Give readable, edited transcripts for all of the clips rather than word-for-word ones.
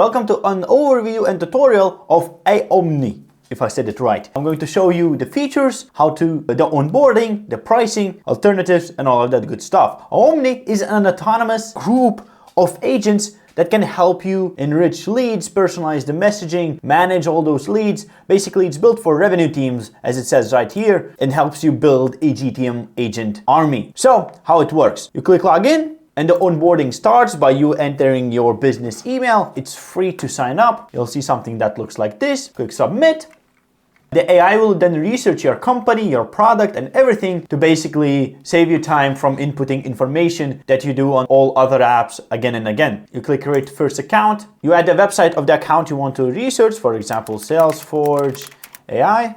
Welcome to an overview and tutorial of Aomni, if I said it right. I'm going to show you the features, the onboarding, the pricing, alternatives, and all of that good stuff. Aomni is an autonomous group of agents that can help you enrich leads, personalize the messaging, manage all those leads. Basically, it's built for revenue teams, as it says right here, and helps you build a GTM agent army. So, how it works? You click login, and the onboarding starts by you entering your business email. It's free to sign up. You'll see something that looks like this. Click submit. The AI will then research your company, your product, and everything to basically save you time from inputting information that you do on all other apps again and again. You click create first account. You add the website of the account you want to research, for example, Salesforge.ai.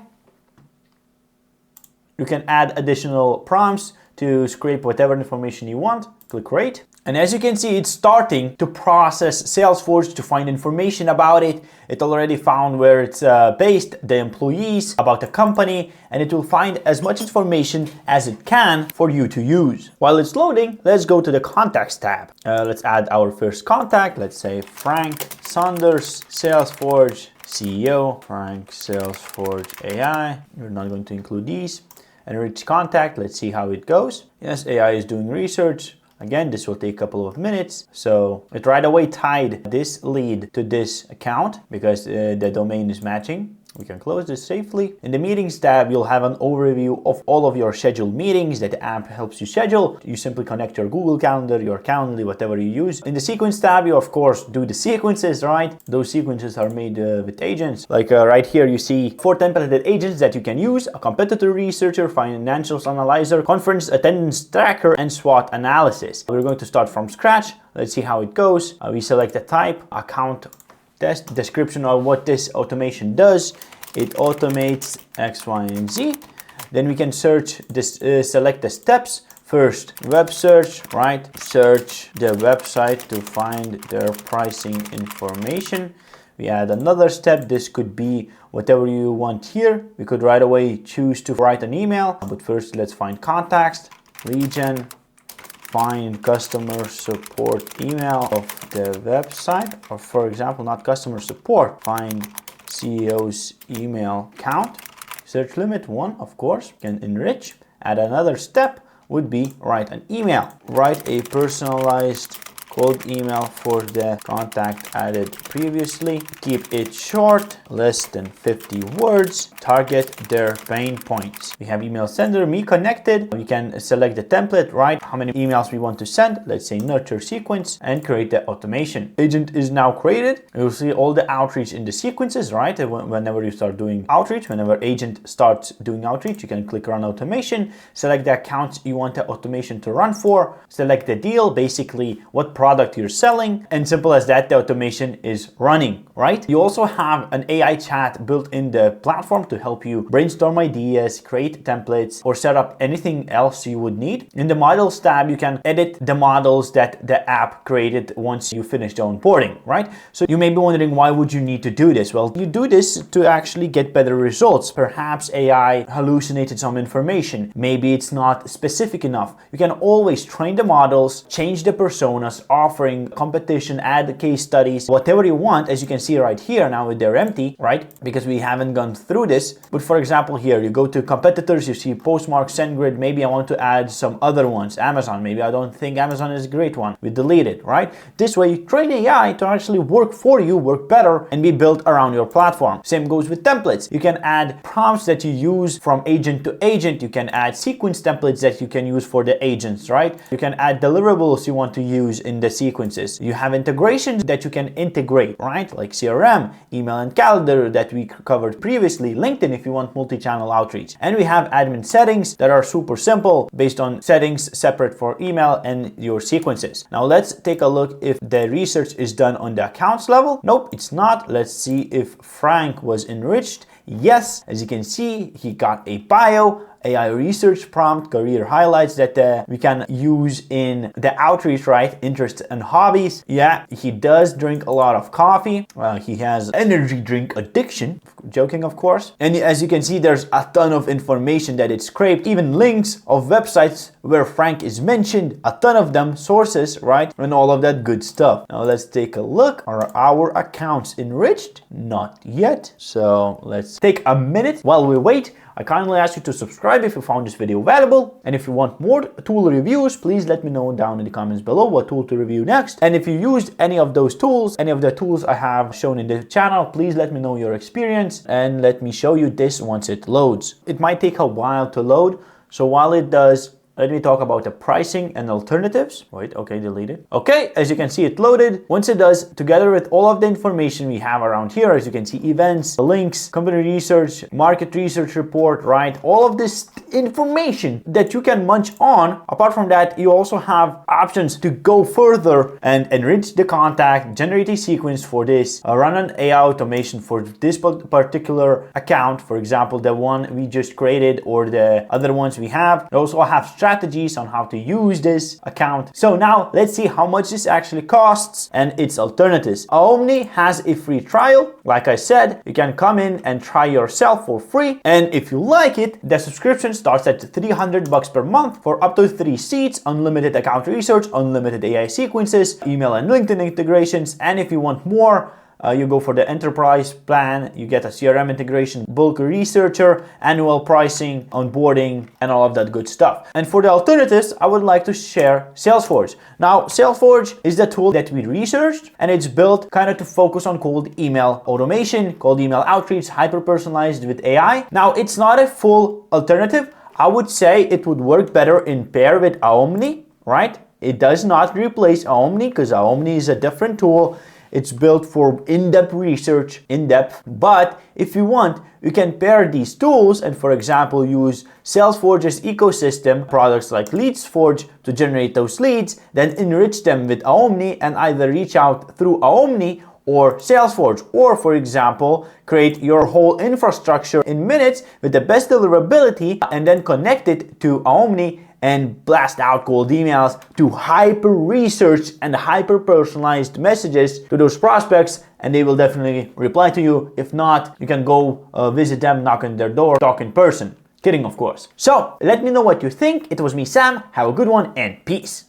You can add additional prompts to scrape whatever information you want. Click create. And as you can see, it's starting to process Salesforce to find information about it. It already found where it's based, the employees, about the company, and it will find as much information as it can for you to use. While it's loading, let's go to the contacts tab. Let's add our first contact. Let's say Frank Saunders, Salesforge CEO, Frank Salesforge.ai. We're not going to include these. Enrich contact. Let's see how it goes. Yes, AI is doing research. Again, this will take a couple of minutes. So it right away tied this lead to this account because the domain is matching. We can close this safely. In the meetings tab, you'll have an overview of all of your scheduled meetings that the app helps you schedule. You simply connect your Google Calendar, your Calendly, whatever you use. In the sequence tab, you of course do the sequences, right? Those sequences are made with agents. Like right here, you see 4 templated agents that you can use: a competitor researcher, financials analyzer, conference attendance tracker, and SWOT analysis. We're going to start from scratch. Let's see how it goes. We select the type, account test, description of what this automation does. It automates X, Y, and Z. Then we can search this, select the steps. First, web search, right? Search the website to find their pricing information. We add another step. This could be whatever you want here. We could right away choose to write an email, but first let's find contacts, region, find customer support email of the website, or for example, not customer support, find CEO's email count. Search limit 1, of course, can enrich. Add another step would be write an email. Write a personalized cold email for the contact added previously. Keep it short, less than 50 words. Target their pain points. We have email sender, me connected. We can select the template, right? How many emails we want to send. Let's say nurture sequence, and create the automation. Agent is now created. You'll see all the outreach in the sequences, right? Whenever you start doing outreach, whenever agent starts doing outreach, you can click run automation, select the accounts you want the automation to run for, select the deal, basically what product you're selling, and simple as that, the automation is running, right? You also have an AI chat built in the platform to help you brainstorm ideas, create templates, or set up anything else you would need. In the models tab, you can edit the models that the app created once you finish the onboarding, right? So you may be wondering, why would you need to do this? Well, you do this to actually get better results. Perhaps AI hallucinated some information. Maybe it's not specific enough. You can always train the models, change the personas, offering competition, add case studies, whatever you want. As you can see right here, now they're empty, right? Because we haven't gone through this. But for example, here you go to competitors, you see Postmark, SendGrid. Maybe I want to add some other ones. Amazon, maybe I don't think Amazon is a great one. We delete it, right? This way you train AI to actually work for you, work better, and be built around your platform. Same goes with templates. You can add prompts that you use from agent to agent. You can add sequence templates that you can use for the agents, right? You can add deliverables you want to use in the sequences. You have integrations that you can integrate, right? Like CRM, email and calendar that we covered previously, LinkedIn if you want multi-channel outreach. And we have admin settings that are super simple based on settings separate for email and your sequences. Now let's take a look if the research is done on the accounts level. Nope, it's not. Let's see if Frank was enriched. Yes, as you can see, he got a bio, AI research prompt, career highlights that we can use in the outreach, right? Interests and hobbies. Yeah, he does drink a lot of coffee. He has energy drink addiction. Joking, of course. And as you can see, there's a ton of information that it's scraped, even links of websites where Frank is mentioned, a ton of them, sources, right? And all of that good stuff. Now let's take a look. Are our accounts enriched? Not yet. So let's take a minute while we wait. I kindly ask you to subscribe if you found this video valuable. And if you want more tool reviews, please let me know down in the comments below what tool to review next. And if you used any of those tools, any of the tools I have shown in the channel, please let me know your experience and let me show you this once it loads. It might take a while to load. So while it does, let me talk about the pricing and alternatives. Wait, okay, delete it. Okay, as you can see, it loaded. Once it does, together with all of the information we have around here, as you can see, events, links, company research, market research report, right? All of this information that you can munch on. Apart from that, you also have options to go further and enrich the contact, generate a sequence for this, run an AI automation for this particular account. For example, the one we just created or the other ones we have. You also have strategies on how to use this account. So now let's see how much this actually costs and its alternatives. Aomni has a free trial. Like I said, you can come in and try yourself for free. And if you like it, the subscription starts at $300 per month for up to 3 seats, unlimited account research, unlimited AI sequences, email and LinkedIn integrations. And if you want more, you go for the enterprise plan, you get a CRM integration, bulk researcher, annual pricing, onboarding, and all of that good stuff. And for the alternatives, I would like to share Salesforge. Now, Salesforge is the tool that we researched, and it's built kind of to focus on cold email automation, cold email outreach, hyper-personalized with AI. Now, it's not a full alternative. I would say it would work better in pair with Aomni, right? It does not replace Aomni because Aomni is a different tool. It's built for in-depth research, but if you want, you can pair these tools and, for example, use Salesforge's ecosystem, products like LeadsForge to generate those leads, then enrich them with Aomni and either reach out through Aomni or Salesforge, or for example, create your whole infrastructure in minutes with the best deliverability and then connect it to Aomni and blast out cold emails to hyper research and hyper personalized messages to those prospects, and they will definitely reply to you. If not, you can go visit them, knock on their door, talk in person. Kidding, of course. So let me know what you think. It was me, Sam. Have a good one and peace.